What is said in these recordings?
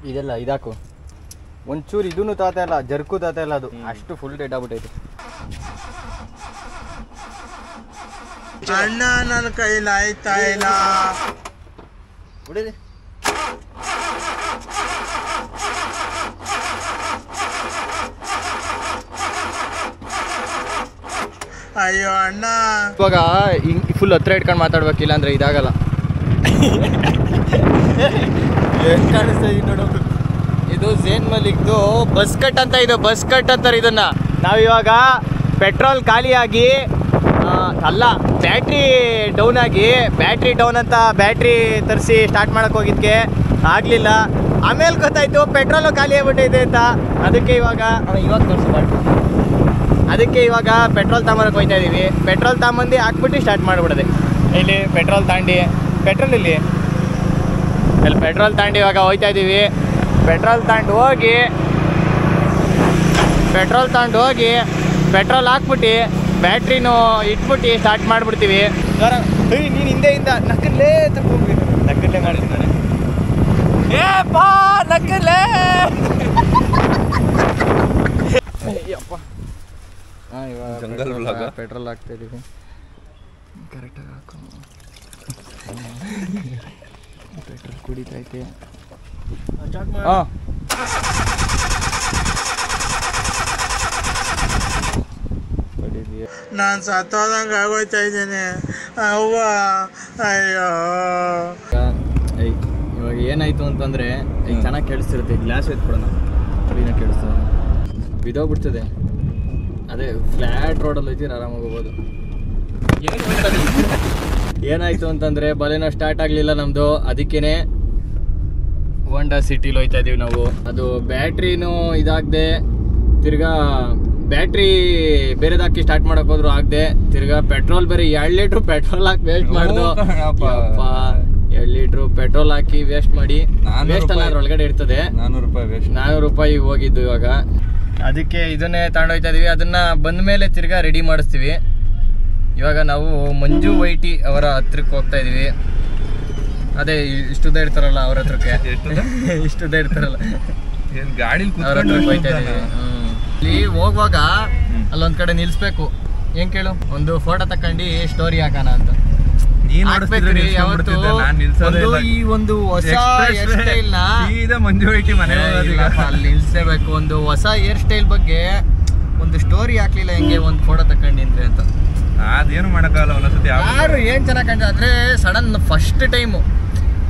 ಇದೆಲ್ಲ ಇದಾಕು ಒಂಚೂರು ಇದೂ ತಾತ ಇಲ್ಲ, ಜರ್ಕು ತಾತ ಇಲ್ಲ, ಅದು ಅಷ್ಟು ಫುಲ್ ಡೆಡ್ ಆಗ್ಬಿಟ್ಟೈತೆ. ಅಣ್ಣ ನನ್ನ ಕೈಲಿ ಆಯ್ತಾ ಇಲ್ಲ. ಅಯ್ಯೋ ಅಣ್ಣ, ಇವಾಗ ಫುಲ್ ಹತ್ರ ಇಟ್ಕೊಂಡು ಮಾತಾಡ್ಬೇಕಿಲ್ಲ ಅಂದ್ರೆ ಇದಾಗಲ್ಲ. ಏನು ಕಾಣಿಸ್ತಾ ಇದೆ ನೋಡು, ಇದು ಝೇನ್ ಮಲಿಕ್ದು ಬಸ್ ಕಟ್ ಅಂತ. ಇದು ಬಸ್ ಕಟ್ ಅಂತಾರೆ ಇದನ್ನ. ನಾವಿವಾಗ ಪೆಟ್ರೋಲ್ ಖಾಲಿಯಾಗಿ ಅಲ್ಲ, ಬ್ಯಾಟ್ರಿ ಡೌನ್ ಆಗಿ, ಬ್ಯಾಟ್ರಿ ಡೌನ್ ಅಂತ ಬ್ಯಾಟ್ರಿ ತರಿಸಿ ಸ್ಟಾರ್ಟ್ ಮಾಡೋಕ್ಕೆ ಹೋಗಿದ್ದಕ್ಕೆ ಆಗಲಿಲ್ಲ. ಆಮೇಲೆ ಗೊತ್ತಾಯ್ತು ಪೆಟ್ರೋಲು ಖಾಲಿ ಆಗ್ಬಿಟ್ಟಿದೆ ಅಂತ. ಅದಕ್ಕೆ ಇವಾಗ ತೋರಿಸ್ಬಾರ್ದು, ಅದಕ್ಕೆ ಇವಾಗ ಪೆಟ್ರೋಲ್ ತಗೊಂಬರಕ್ಕೆ ಹೋಗ್ತಾ ಇದ್ದೀವಿ. ಪೆಟ್ರೋಲ್ ತಗೊಂಬಂದು ಹಾಕ್ಬಿಟ್ಟು ಸ್ಟಾರ್ಟ್ ಮಾಡಿಬಿಡೋದೆ. ಇಲ್ಲಿ ಪೆಟ್ರೋಲ್ ತಗೊಂಡು ಪೆಟ್ರೋಲ್ ಇಲ್ಲಿ ಪೆಟ್ರೋಲ್ ತಗೊಂಡು ಇವಾಗ ಹೋಗ್ತಾ ಇದ್ದೀವಿ. ಪೆಟ್ರೋಲ್ ತಗೊಂಡು ಹೋಗಿ ಪೆಟ್ರೋಲ್ ಹಾಕ್ಬಿಟ್ಟು ಬ್ಯಾಟ್ರಿನೂ ಇಟ್ಬಿಟ್ಟು ಸ್ಟಾರ್ಟ್ ಮಾಡಿಬಿಡ್ತೀವಿ. ನೀನು ಹಿಂದೆಯಿಂದ ನಕ್ಕಲ್ಲೇ ತಗೊಂಡು ನಕ್ಕಲ್ಲೇ ಮಾಡ್ತೀನಿ ನಾನು. ಏಪಾ ನಕ್ಕಲ್ಲೇ ಅಯ್ಯಪ್ಪ. ಹಾಂ, ಇವಾಗ ಪೆಟ್ರೋಲ್ ಹಾಕ್ತಾ ಇದ್ದೀವಿ. ಕರೆಕ್ಟಾಗಿ ಹಾಕು. ಪೆಟ್ರೋಲ್ ಕುಡಿತೈತೆ. ಹಾಂ, ನಾನು ಸತ್ತೋದಂಗೆ ಆಗೋಯ್ತಾ ಇದ್ದೇನೆ. ಅವ್ವ ಅಯ್ಯೋ. ಇವಾಗ ಏನಾಯ್ತು ಅಂತಂದರೆ, ಈಗ ಚೆನ್ನಾಗಿ ಕೇಳಿಸ್ತಿರುತ್ತೆ. ಗ್ಲಾಸ್ ಎತ್ಕೊಡೋಣ, ಕ್ಲೀನಾಗಿ ಕೇಳಿಸ್ತದೆ. ಬಿದ್ದೋಗ್ಬಿಡ್ತದೆ. ಅದೇ ಫ್ಲ್ಯಾಟ್ ರೋಡಲ್ಲಿ ಹೋಯ್ತೀರ ಆರಾಮಾಗಿ ಹೋಗ್ಬೋದು. ಏನಾಯಿತು ಅಂತಂದರೆ, ಬಲೆನೋ ಸ್ಟಾರ್ಟ್ ಆಗಲಿಲ್ಲ ನಮ್ಮದು. ಅದಕ್ಕೇ ಹೋಂಡಾ ಸಿಟಿಲಿ ಹೋಯ್ತಾ ಇದ್ದೀವಿ ನಾವು. ಅದು ಬ್ಯಾಟ್ರಿನೂ ಇದಾಗದೆ, ತಿರ್ಗಾ ಬ್ಯಾಟ್ರಿ ಬೇರೆದಾಕಿ ಸ್ಟಾರ್ಟ್ ಮಾಡಕ್ ಹೋದ್ರು ಆಗದೆ, ತಿರ್ಗಾ ಪೆಟ್ರೋಲ್ ಬೇರೆ 2 ಲೀಟ್ರ್ ಪೆಟ್ರೋಲ್ ಹಾಕಿ ವೇಸ್ಟ್ ಮಾಡ್ದು. 2 ಲೀಟ್ರ್ ಪೆಟ್ರೋಲ್ ಹಾಕಿ ವೇಸ್ಟ್ ಮಾಡಿ, ವೇಸ್ಟ್ ಅಲ್ಲ ಅದ್ರೊಳಗಡೆ ಇರ್ತದೆ. 400 ರೂಪಾಯಿ ಹೋಗಿದ್ದು ಇವಾಗ. ಅದಕ್ಕೆ ಇದನ್ನೇ ತಗೊಂಡೋಗ್ತಾ ಇದೀವಿ. ಅದನ್ನ ಬಂದ ಮೇಲೆ ತಿರ್ಗಾ ರೆಡಿ ಮಾಡಿಸ್ತೀವಿ. ಇವಾಗ ನಾವು ಮಂಜು ವೈಟಿ ಅವರ ಹತ್ರಕ್ಕೆ ಹೋಗ್ತಾ ಇದೀವಿ. ಅದೇ ಇಷ್ಟುದ ಇರ್ತಾರಲ್ಲ ಅವ್ರ ಹತ್ರಕ್ಕೆ, ಇಷ್ಟುದ ಇರ್ತಾರಲ್ಲ ಅವ್ರ ಹತ್ರಕ್ಕೆ ಹೋಗ್ತಾ ಇದೀವಿ. ಇಲ್ಲಿ ಹೋಗುವಾಗ ಅಲ್ಲೊಂದ್ ಕಡೆ ನಿಲ್ಸ್ಬೇಕು. ಏನ್ ಕೇಳು, ಒಂದು ಫೋಟೋ ತಕೊಂಡಿ ಸ್ಟೋರಿ ಹಾಕೋಣ ಅಂತ. ಈ ಒಂದು ಹೊಸ ಹೇರ್ ಸ್ಟೈಲ್ ನ ಅಲ್ಲಿ ನಿಲ್ಸಬೇಕು. ಒಂದು ಹೊಸ ಹೇರ್ ಸ್ಟೈಲ್ ಬಗ್ಗೆ ಒಂದು ಸ್ಟೋರಿ ಹಾಕ್ಲಿಲ್ಲ, ಹೆಂಗೆ ಒಂದು ಫೋಟೋ ತಕೊಂಡಿದ್ರೆ ಅಂತ. ಅದೇನು ಮಾಡಕ್ಕಾಗಲ್ಲ. ಯಾರು ಏನ್ ಚೆನ್ನಾಗಿ ಕಾಣ್ತದೆ ಅಂದ್ರೆ, ಸಡನ್ ಫಸ್ಟ್ ಟೈಮು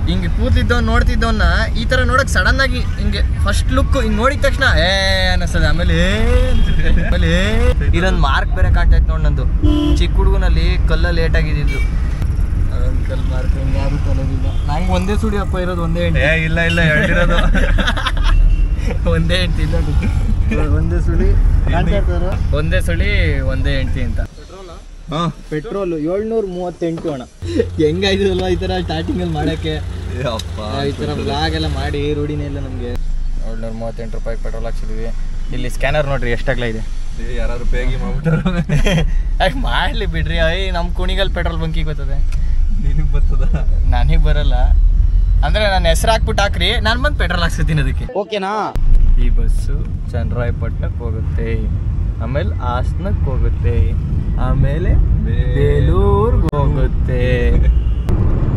ಹಿಂಗೆ ಕೂತಿದ್ದವ್ ನೋಡ್ತಿದ್ದವನ್ನ ಈ ತರ ನೋಡಕ್ ಸಡನ್ ಆಗಿ ಹಿಂಗೆ ಫಸ್ಟ್ ಲುಕ್ ಹಿಂಗ್ ನೋಡಿದ ತಕ್ಷಣ ಅನ್ನಿಸ್ತದೆ. ಆಮೇಲೆ ಇಲ್ಲೊಂದು ಮಾರ್ಕ್ ಬೇರೆ ಕಾಣ್ತಾ ಇತ್ತು ನೋಡಿ ನಂದು. ಚಿಕ್ಕ ಹುಡುಗನಲ್ಲಿ ಕಲ್ಲಲ್ಲಿ ಲೇಟ್ ಆಗಿದ್ದು, ಅದೊಂದು ಕಲ್ ಮಾರ್ಕ್. ಯಾರು ಕಲೋದಿಲ್ಲ. ನಂಗೆ ಒಂದೇ ಸುಡಿ ಅಪ್ಪ ಇರೋದು, ಒಂದೇ ಹೆಂಡತಿ. ಇಲ್ಲ ಎರಡಿರೋದು ಒಂದೇ ಹೆಂಡತಿ. ಒಂದೇ ಸುಳಿ ಒಂದೇ ಸುಳಿ ಒಂದೇ ಹೆಂಡತಿ ಅಂತ. ಪೆಟ್ರೋಲ್ 738 ಅಣ್ಣ. ಹೆಂಗಾಯ್ತದಲ್ವಾ ಈ ತರ ಸ್ಟಾರ್ಟಿಂಗ್ ಅಲ್ಲಿ ಮಾಡಕ್ಕೆ. ಈ ತರ ಬ್ಲಾಗ್ ಎಲ್ಲ ಮಾಡಿ ರೂಢಿನೇ ಇಲ್ಲ ನಮ್ಗೆ. 738 ರೂಪಾಯಿ ಪೆಟ್ರೋಲ್ ಹಾಕ್ಸಿದೀವಿ. ಇಲ್ಲಿ ಸ್ಕ್ಯಾನರ್ ನೋಡ್ರಿ ಎಷ್ಟಾಗ್ಲ ಇದೆ. ಯಾರು ಬೇಗ ಮಾಡ್ಬಿಟ್ಟಾರ. ಮಾಡ್ಲಿ ಬಿಡ್ರಿ. ನಮ್ ಕುಣಿಗಲ್ ಪೆಟ್ರೋಲ್ ಬಂಕಿಗೆ ಬರ್ತದೆ. ನಿನಗೆ ಬರ್ತದ? ನನಗೆ ಬರಲ್ಲ. ಅಂದ್ರೆ ನಾನು ಹೆಸರು ಹಾಕ್ಬಿಟ್ಟು ಹಾಕ್ರಿ, ನಾನು ಬಂದು ಪೆಟ್ರೋಲ್ ಹಾಕ್ಸ್ತೀನಿ ಅದಕ್ಕೆ. ಓಕೆನಾ? ಈ ಬಸ್ಸು ಚನ್ನರಾಯಪಟ್ಟಣಕ್ಕೆ ಹೋಗುತ್ತೆ, ಆಮೇಲೆ ಹಾಸನಕ್ಕೆ ಹೋಗುತ್ತೆ, ಆಮೇಲೆ ಬೇಲೂರ್ಗೆ ಹೋಗುತ್ತೆ.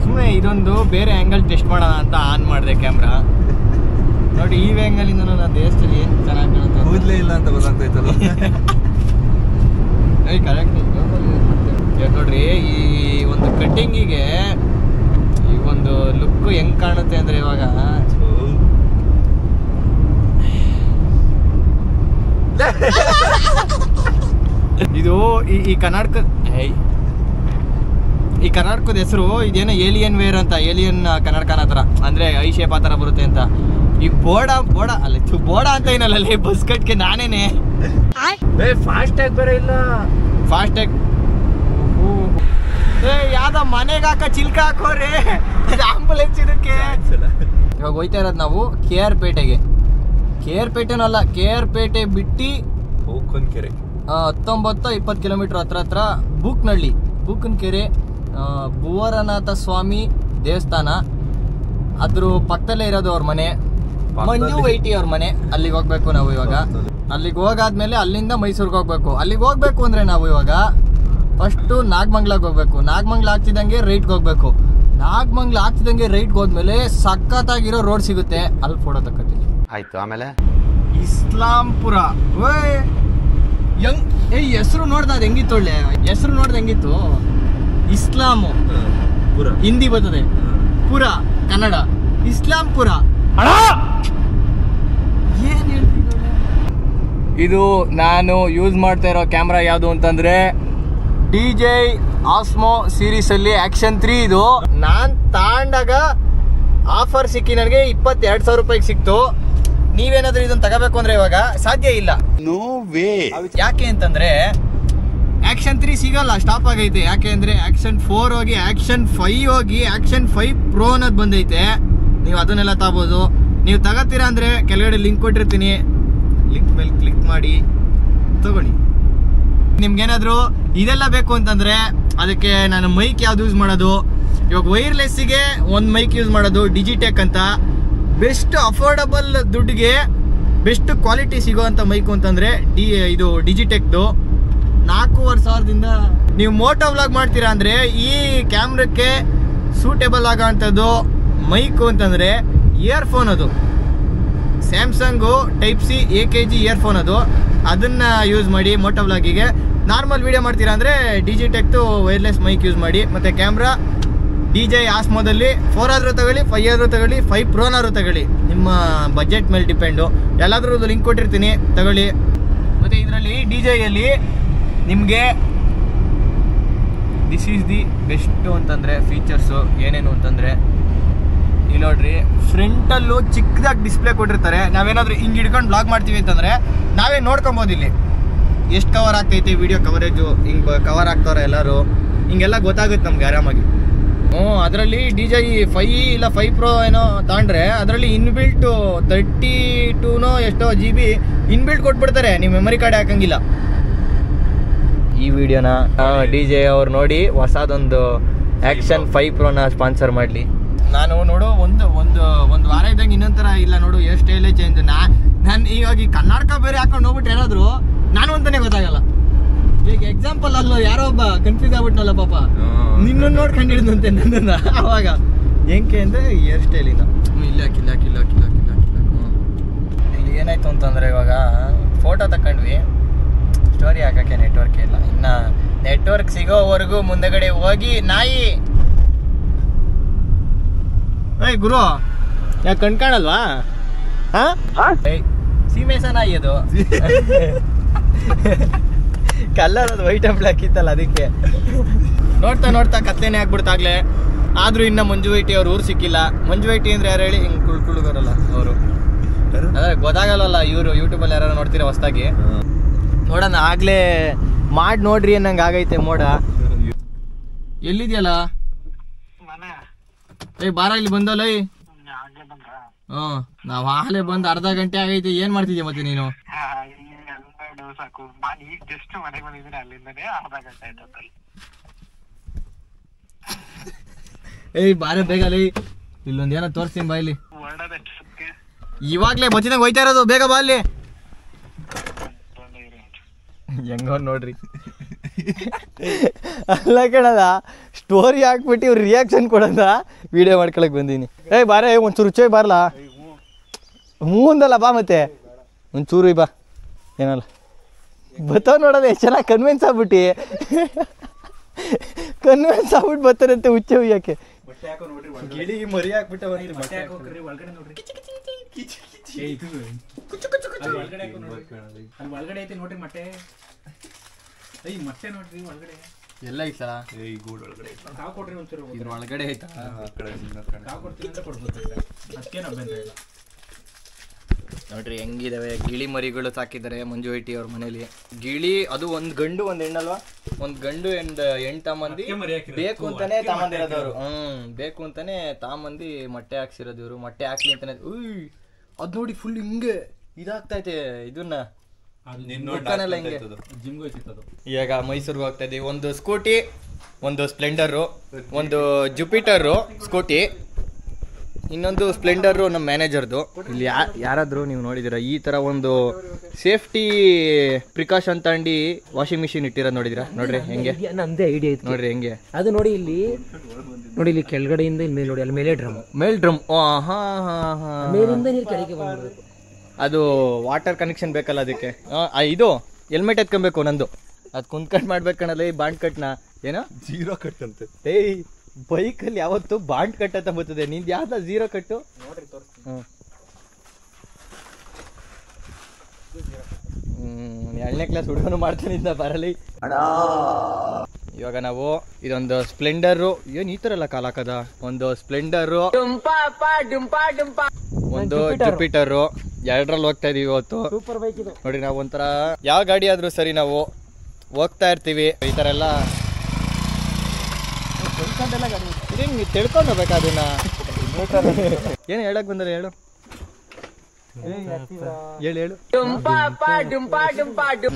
ಸುಮ್ಮನೆ ಇದೊಂದು ಬೇರೆ ಆ್ಯಂಗಲ್ ಟೆಸ್ಟ್ ಮಾಡೋಣ ಅಂತ ಆನ್ ಮಾಡಿದೆ ಕ್ಯಾಮ್ರಾ. ನೋಡಿ, ಈ ಆ್ಯಂಗಲಿಂದ ನಾನು ದೇಶದಲ್ಲಿ ಏನು ಚೆನ್ನಾಗಿ ಕಾಣುತ್ತೆ. ಕೂದಲೇ ಇಲ್ಲ ಅಂತ ಗೊತ್ತಾಗ್ತೈತಲ್ಲ. ಕರೆಕ್ಟ್. ನೋಡ್ರಿ, ಈ ಒಂದು ಕಟ್ಟಿಂಗಿಗೆ ಈ ಒಂದು ಲುಕ್ ಹೆಂಗ್ ಕಾಣುತ್ತೆ ಅಂದ್ರೆ, ಇವಾಗ ಇದು ಈ ಕರ್ನಾಟಕದ ಹೆಸರು ಇದೇನೋ ಏಲಿಯನ್ ವೇರ್ ಅಂತ. ಏಲಿಯನ್ ಕನ್ನಡಕನ ಥರ, ಅಂದ್ರೆ ಐ ಶೇಪ್ ಆ ಥರ ಬರುತ್ತೆ ಅಂತ. ಈ ಬೋಡ ಅಲ್ಲ, ಬೋಡ ಅಂತ ಏನಲ್ಲ ಬಸ್ ಕಟ್ಗೆ ನಾನೇನೆ. ಫಾಸ್ಟ್ ಟ್ಯಾಗ್ ಬೇರೆ ಇಲ್ಲ. ಫಾಸ್ಟ್ ಟ್ಯಾಗ್ ಯಾವ್ದ ಮನೆಗೆ ಹಾಕ ಚಿಲ್ಕ ಹಾಕೋರಿ, ಆಂಬುಲೆನ್ಸ್ ಇದಕ್ಕೆ. ಇವಾಗ ಹೋಯ್ತಾ ಇರೋದು ನಾವು KR ಪೇಟೆಗೆ. KR ಪೇಟೆನಲ್ಲ, KR ಪೇಟೆ ಬಿಟ್ಟು 19-20 ಕಿಲೋಮೀಟರ್ ಹತ್ರ ಬೂಕನಕೆರೆ ಭುವರನಾಥ ಸ್ವಾಮಿ ದೇವಸ್ಥಾನ ಅದ್ರ ಪಕ್ಕದಲ್ಲೇ ಇರೋದು ಅವ್ರ ಮನೆ, ಮಂಜು ವೈಟಿ ಅವ್ರ ಮನೆ. ಅಲ್ಲಿಗೆ ಹೋಗ್ಬೇಕು ನಾವು ಇವಾಗ. ಅಲ್ಲಿಗೆ ಹೋಗಾದ್ಮೇಲೆ ಅಲ್ಲಿಂದ ಮೈಸೂರಿಗೆ ಹೋಗ್ಬೇಕು. ಅಲ್ಲಿಗೆ ಹೋಗ್ಬೇಕು ಅಂದರೆ ನಾವು ಇವಾಗ ಫಸ್ಟು ನಾಗಮಂಗ್ಲಾಗೆ ಹೋಗ್ಬೇಕು. ನಾಗಮಂಗ್ಲ ಆಗ್ತಿದ್ದಂಗೆ ರೈಟ್ಗೆ ಹೋಗ್ಬೇಕು. ನಾಗಮಂಗ್ಲ ಆಗ್ತಿದ್ದಂಗೆ ರೈಟ್ಗೆ ಹೋದ್ಮೇಲೆ ಸಖತ್ತಾಗಿರೋ ರೋಡ್ ಸಿಗುತ್ತೆ, ಅಲ್ಲಿ ಫೋಟೋ ತಕ್ಕೊತೀವಿ. ಆಯ್ತು. ಆಮೇಲೆ ಇಸ್ಲಾಂಪುರ. ಹೆಸರು ನೋಡ್ದ ಅದು ಹೆಂಗಿತ್ತು, ಒಳ್ಳೆ ಹೆಸರು ನೋಡ್ದ ಹೆಂಗಿತ್ತು. ಇಸ್ಲಾಮು ಹಿಂದಿ ಬರ್ತದೆ, ಪುರ ಕನ್ನಡ, ಇಸ್ಲಾಂಪುರ. ಏನ್ ಹೇಳ್ತಿದ್ದೆ. ಇದು ನಾನು ಯೂಸ್ ಮಾಡ್ತಾ ಇರೋ ಕ್ಯಾಮ್ರಾ ಯಾವುದು ಅಂತಂದ್ರೆ DJI Osmo ಸೀರೀಸ್ ಅಲ್ಲಿ ಆಕ್ಷನ್ 3. ಇದು ನಾನ್ ತಗೊಂಡಾಗ ಆಫರ್ ಸಿಕ್ಕಿ ನನಗೆ 22,000 ರೂಪಾಯಿಗೆ ಸಿಕ್ತು. ನೀವೇನಾದ್ರೂ ಇದನ್ನ ತಗೋಬೇಕು ಅಂದ್ರೆ ಇವಾಗ ಸಾಧ್ಯ ಇಲ್ಲ. No way. ಯಾಕೆ ಅಂತಂದ್ರೆ ಆಕ್ಷನ್ 3 ಸಿಗಲ್ಲ, ಸ್ಟಾಪ್ ಆಗೈತೆ. ಯಾಕೆ ಅಂದ್ರೆ ಆಕ್ಷನ್ 4 ಹೋಗಿ ಆಕ್ಷನ್ 5 ಹೋಗಿ ಆಕ್ಷನ್ 5 Pro ಅನ್ನೋದು ಬಂದೈತೆ. ನೀವು ಅದನ್ನೆಲ್ಲ ತಗೋಬಹುದು. ನೀವು ತಗೋತೀರಾ ಅಂದ್ರೆ ಕೆಳಗಡೆ ಲಿಂಕ್ ಕೊಟ್ಟಿರ್ತೀನಿ, ಲಿಂಕ್ ಮೇಲೆ ಕ್ಲಿಕ್ ಮಾಡಿ ತಗೊಳ್ಳಿ. ನಿಮ್ಗೇನಾದ್ರು ಇದೆಲ್ಲ ಬೇಕು ಅಂತಂದ್ರೆ ಅದಕ್ಕೆ ನಾನು ಮೈಕ್ ಯಾವ್ದು ಯೂಸ್ ಮಾಡೋದು, ಇವಾಗ ವೈರ್ಲೆಸ್ಸಿಗೆ ಒಂದು ಮೈಕ್ ಯೂಸ್ ಮಾಡೋದು ಡಿಜಿಟೆಕ್ ಅಂತ. ಬೆಸ್ಟ್ ಅಫೋರ್ಡಬಲ್ ದುಡ್ಡಿಗೆ ಬೆಸ್ಟ್ ಕ್ವಾಲಿಟಿ ಸಿಗೋವಂಥ ಮೈಕು ಅಂತಂದರೆ ಇದು ಡಿಜಿಟೆಕ್ದು. 4,500ದಿಂದ ನೀವು ಮೋಟೋ ವ್ಲಾಗ್ ಮಾಡ್ತೀರಾ ಅಂದರೆ ಈ ಕ್ಯಾಮ್ರಕ್ಕೆ ಸೂಟೇಬಲ್ ಆಗೋ ಅಂಥದ್ದು ಮೈಕು ಅಂತಂದರೆ ಇಯರ್ಫೋನ್. ಅದು ಸ್ಯಾಮ್ಸಂಗು Type-C AKG ಇಯರ್ಫೋನ್. ಅದನ್ನು ಯೂಸ್ ಮಾಡಿ ಮೋಟೋ ವ್ಲಾಗಿಗೆ. ನಾರ್ಮಲ್ ವೀಡಿಯೋ ಮಾಡ್ತೀರಾ ಅಂದರೆ ಡಿಜಿಟೆಕ್ದು ವೈರ್ಲೆಸ್ ಮೈಕ್ ಯೂಸ್ ಮಾಡಿ. ಮತ್ತು ಕ್ಯಾಮ್ರಾ DJI Osmoದಲ್ಲಿ 4 ಆದರೂ ತಗೊಳ್ಳಿ, 5 ಆದರೂ ತಗೊಳ್ಳಿ, 5 Proನಾದ್ರು ತಗೊಳ್ಳಿ, ನಿಮ್ಮ ಬಜೆಟ್ ಮೇಲೆ ಡಿಪೆಂಡು. ಎಲ್ಲಾದ್ರೂ ಲಿಂಕ್ ಕೊಟ್ಟಿರ್ತೀನಿ, ತಗೊಳ್ಳಿ. ಮತ್ತು ಇದರಲ್ಲಿ DJIಯಲ್ಲಿ ನಿಮಗೆ ದಿಸ್ ಈಸ್ ದಿ ಬೆಸ್ಟು ಅಂತಂದರೆ ಫೀಚರ್ಸು ಏನೇನು ಅಂತಂದರೆ ಇಲ್ಲಿ ನೋಡ್ರಿ, ಫ್ರಂಟಲ್ಲೂ ಚಿಕ್ಕದಾಗಿ ಡಿಸ್ಪ್ಲೇ ಕೊಟ್ಟಿರ್ತಾರೆ. ನಾವೇನಾದರೂ ಹಿಂಗೆ ಹಿಡ್ಕೊಂಡು ಬ್ಲಾಗ್ ಮಾಡ್ತೀವಿ ಅಂತಂದರೆ ನಾವೇ ನೋಡ್ಕೊಬೋದು ಇಲ್ಲಿ ಎಷ್ಟು ಕವರ್ ಆಗ್ತೈತೆ, ವಿಡಿಯೋ ಕವರೇಜು ಹಿಂಗೆ ಕವರ್ ಆಗ್ತಾವ್ರೆ ಎಲ್ಲರೂ, ಹಿಂಗೆಲ್ಲ ಗೊತ್ತಾಗುತ್ತೆ ನಮ್ಗೆ ಆರಾಮಾಗಿ. ಅದರಲ್ಲಿ DJI 5 ಇಲ್ಲ 5 Pro ಏನೋ ತಗೊಂಡ್ರೆ ಅದರಲ್ಲಿ ಇನ್ಬಿಲ್ಟು 32 ಎಷ್ಟೋ GB ಇನ್ಬಿಲ್ಟ್ ಕೊಟ್ಬಿಡ್ತಾರೆ, ನೀವು ಮೆಮರಿ ಕಾರ್ಡ್ ಹಾಕಂಗಿಲ್ಲ. ಈ ವಿಡಿಯೋನ DJI ಅವ್ರು ನೋಡಿ ಹೊಸದೊಂದು ಆಕ್ಷನ್ 5 Proನ ಸ್ಪಾನ್ಸರ್ ಮಾಡಲಿ. ನಾನು ನೋಡು ಒಂದು ವಾರ ಇದ್ದಂಗೆ ಇನ್ನೊಂಥರ ಇಲ್ಲ ನೋಡು, ಹೇರ್ ಸ್ಟೈಲೇ ಚೇಂಜ್. ನಾನು ಇವಾಗ ಈ ಕನ್ನಡಕ ಬೇರೆ ಹಾಕೊಂಡು ಹೋಗ್ಬಿಟ್ಟು ಏನಾದ್ರು ನಾನು ಅಂತಾನೆ ಗೊತ್ತಾಗಲ್ಲ. ಈಗ ಎಕ್ಸಾಂಪಲ್ ಅಲ್ಲೋ ಯಾರೋ ಒಬ್ಬ ಕನ್ಫ್ಯೂಸ್ ಆಗ್ಬಿಟ್ನಲ್ಲ ಪಾಪ, ನಿನ್ನ ನೋಡ್ಕೊಂಡು ಹಿಡಿದಂತೆ ನನ್ನನ್ನ. ಅವಾಗ ಹೆಂಗೆ ಅಂದರೆ ಹೇರ್ ಸ್ಟೈಲಿಂದ ಇಲ್ಲ ಇಲ್ಲಿ ಏನಾಯ್ತು ಅಂತಂದರೆ ಇವಾಗ ಫೋಟೋ ತಗೊಂಡ್ವಿ, ಸ್ಟೋರಿ ಹಾಕೋಕ್ಕೆ ನೆಟ್ವರ್ಕ್ ಇಲ್ಲ. ಇನ್ನು ನೆಟ್ವರ್ಕ್ ಸಿಗೋವರೆಗೂ ಮುಂದಗಡೆ ಹೋಗಿ ನಾಯಿ ಏಯ್ ಗುರು ಯಾಕೆ ಕಣ್ಕಾಣಲ್ವಾ? ಸೀಮೆಸ ನಾಯಿ ಅದು ಕಲರ್ ಅದು ವೈಟ್ ಅಂಡ್ ಬ್ಲ್ಯಾಕ್ ಇತ್ತಲ್ಲ, ಅದಕ್ಕೆ ನೋಡ್ತಾ ಕತ್ತೆನೇ ಆಗ್ಬಿಡ್ತಾಗ್ಲೇ. ಆದ್ರೂ ಇನ್ನ ಮಂಜು ವೈಟಿ ಅವ್ರ ಊರು ಸಿಕ್ಕಿಲ್ಲ. ಮಂಜು ವೈಟಿ ಅಂದ್ರೆ ಯಾರು ಹೇಳಿ, ಹಿಂಗ್ ಕುಳ್ಕೊಳ್ಳೋರಲ್ಲ ಅವರು, ಅದೇ ಗೊತ್ತಾಗಲ್ಲ. ಇವರು ಯೂಟ್ಯೂಬಲ್ಲಿ ಯಾರು ನೋಡ್ತೀರಾ ಹೊಸ್ದಾಗಿ, ನೋಡೋಣ. ಆಗ್ಲೇ ಮಾಡಿ ನೋಡ್ರಿ ಅನ್ನಂಗೆ ಆಗೈತೆ ಮೋಡ. ಎಲ್ಲಿದ್ಯಲ್ಲ ಏಯ್ ಬಾರ ಇಲ್ಲಿ ಬಂದಲ್ಲ. ನಾವ್ ಆಗ್ಲೇ ಬಂದು ಅರ್ಧ ಗಂಟೆ ಆಗೈತೆ. ಏನ್ ಮಾಡ್ತಿದ್ಯಾ ಮತ್ತೆ ನೀನು? ಏಯ್ ಬಾರ ಬೇಗ ಲೈ, ಇಲ್ಲೊಂದ್ ಏನೋ ತೋರಿಸ್ತೀನಿ ಬಾ ಇಲ್ಲಿ. ಇವಾಗ್ಲೇ ಬಚ್ಚಿನಾಗ ಹೋಯ್ತಾ ಇರೋದು, ಬೇಗ ಬಾ ಅಲ್ಲಿ. ಹೆಂಗ ನೋಡ್ರಿ ಅಲ್ಲ ಕಣದ, ಸ್ಟೋರಿ ಹಾಕ್ಬಿಟ್ಟು ಇವ್ರು ರಿಯಾಕ್ಷನ್ ಕೊಡೋದ ವಿಡಿಯೋ ಮಾಡ್ಕೊಳಕ್ ಬಂದೀನಿ. ಏಯ್ ಬಾರ ಒಂಚೂರು ರುಚಿ ಬಾರ್ಲಾ. ಮುಂದಲ್ಲ ಬಾ, ಮತ್ತೆ ಒಂಚೂರು ಬಾ. ಏನಲ್ಲ ಬತ್ತಾವ ನೋಡೋದು, ಎಷ್ಟು ಚೆನ್ನಾಗಿ ಕನ್ವಿನ್ಸ್ ಆಗ್ಬಿಟ್ಟು ಬರ್ತಾರಂತೆ ಹುಚ್ಚೆ ಹುಯ್ಯಕ್ಕೆ. ಗಿಳಿ ಮರಿ ಹಾಕ್ಬಿಟ್ಟ ಒಳಗಡೆ ಐತೆ ನೋಡ್ರಿ ಮೊಟ್ಟೆ. ಮೊಟ್ಟೆ ನೋಡ್ರಿ ಒಳಗಡೆ ಎಲ್ಲ ಐತಲ್ಲ. ಕಾವು ಕೊಡ್ರಿ ಒಂಚೂರು. ಇದ್ರ ಒಳಗಡೆ ಐತಾ? ಕಾವು ಕೊಡ್ತೀನಿ ಅಂತ ಕೊಡ್ಬೋದು, ಅದಕ್ಕೇನು ಅಭ್ಯಂತರ ಇಲ್ಲ. ನೋಡ್ರಿ ಹೆಂಗಿದಾವೆ ಗಿಳಿ ಮರಿಗಳು ಸಾಕಿದ್ದಾರೆ ಮಂಜು ವೈಟಿ ಅವ್ರ ಮನೇಲಿ. ಗಿಳಿ ಅದು ಒಂದ್ ಗಂಡು ಒಂದ್ ಹೆಣ್ಣಲ್ವಾ, ಒಂದ್ ಗಂಡು ಹೆಣ್ಣು ತಾಮಂದಿ ಬೇಕು ಅಂತಾನೆ ತಾಮಂದಿರೋದು ಅವರು. ಬೇಕು ಅಂತಾನೆ ತಾಮಂದಿ ಮೊಟ್ಟೆ ಹಾಕ್ಸಿರೋದು ಇವರು. ಮೊಟ್ಟೆ ಹಾಕ್ಲಿ ಅಂತಾನೆ ಅದ್ ನೋಡಿ ಫುಲ್ ಹಿಂಗೆ ಇದಾಗ್ತೈತೆ ಇದನ್ನ ಮುಖನೆಲ್ಲ ಹಿಂಗೆ ಜಿಮ್ಗೆ ಹೋಯ್ತಿತ್ತು ಅದು. ಈಗ ಮೈಸೂರಿಗೆ ಹೋಗ್ತಾ ಇದೀವಿ. ಒಂದು ಸ್ಕೂಟಿ, ಒಂದು ಸ್ಪ್ಲೆಂಡರು, ಒಂದು ಜುಪಿಟರು ಸ್ಕೂಟಿ, ಇನ್ನೊಂದು ಸ್ಪ್ಲೆಂಡರು ನಮ್ಮ ಮ್ಯಾನೇಜರ್ದು. ಇಲ್ಲಿ ಯಾರಾದರೂ ನೀವು ನೋಡಿದ್ದೀರಾ ಈ ಥರ ಒಂದು ಸೇಫ್ಟಿ ಪ್ರಿಕಾಷನ್ ತಗೊಂಡು ವಾಷಿಂಗ್ ಮಿಷಿನ್ ಇಟ್ಟಿರೋದು ನೋಡಿದಿರಾ? ನೋಡ್ರಿ ಹೆಂಗೆ, ನಂದೇ ಐಡಿಯಾ ಇತ್ತು ನೋಡ್ರಿ ಹೆಂಗೆ ಅದು. ನೋಡಿ ಇಲ್ಲಿ ಕೆಳಗಡೆಯಿಂದ ಇಲ್ಲಿ ಮೇಲೆ ನೋಡಿ, ಅಲ್ಲಿ ಮೇಲೆ ಡ್ರಮ್, ಮೇಲ್ ಡ್ರಮ್. ಹಾ ಹಾ ಹಾ, ಮೇಲಿಂದ ನೀರು ಕೆಳಗೆ ಬಂದ್ಬಿಡ್ಬೇಕು. ಅದು ವಾಟರ್ ಕನೆಕ್ಷನ್ ಬೇಕಲ್ಲ ಅದಕ್ಕೆ. ಇದು ಹೆಲ್ಮೆಟ್ ಎತ್ಕೊಬೇಕು ನಂದು, ಅದು ಕುಂತ್ಕಟ್ ಮಾಡ್ಬೇಕಣ್ಣಲ್ಲ ಈ ಬಾಂಡ್ ಕಟ್ನ. ಏನೋ ಜೀರೋ ಕಟ್ ಅಂತೆ. ಏಯ್ ಬೈಕಲ್ಲಿ ಯಾವತ್ತು ಬಾಂಡ್ ಕಟ್ ಅಂತ ಬರ್ತದೆ, ನಿಂದು ಯಾವ್ದ ಜೀರೋ ಕಟ್ಟು? ಎರಡನೇ ಕ್ಲಾಸ್ ಹುಡುಗನು ಮಾಡ್ತಾನಿಂದ ಬರಲಿ. ಇವಾಗ ನಾವು ಇದೊಂದು ಸ್ಪ್ಲೆಂಡರು, ಏನ್ ಈ ತರ ಎಲ್ಲ ಕಾಲ್ ಹಾಕದ, ಒಂದು ಸ್ಪ್ಲೆಂಡರು, ಒಂದು ಜುಪಿಟರು, ಎರಡರಲ್ಲಿ ಹೋಗ್ತಾ ಇದೀವಿ ಇವತ್ತು. ಸೂಪರ್ ಬೈಕ್ ಇದು ನೋಡಿ. ನಾವು ಒಂಥರ ಯಾವ ಗಾಡಿ ಆದ್ರೂ ಸರಿ ನಾವು ಹೋಗ್ತಾ ಇರ್ತೀವಿ ಈ ತರ ಎಲ್ಲ. ಹಿಂಗೆ ತಿಳ್ಕೊಂಡು ಹೋಗ್ಬೇಕಾ ಅದನ್ನ? ಏನು ಹೇಳಕ್ ಬಂದ್ರೆ ಹೇಳು ಹೇಳು.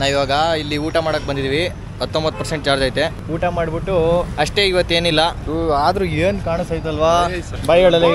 ನಾವಿವಾಗ ಇಲ್ಲಿ ಊಟ ಮಾಡಕ್ ಬಂದಿದೀವಿ. 19% ಚಾರ್ಜ್ ಐತೆ. ಊಟ ಮಾಡ್ಬಿಟ್ಟು ಅಷ್ಟೇ, ಇವತ್ತೇನಿಲ್ಲ ಆದ್ರೂ ಏನ್ ಕಾಣಿಸ್ತೈತಲ್ವಾ? ಬೈ ಹೇಳಲಿ.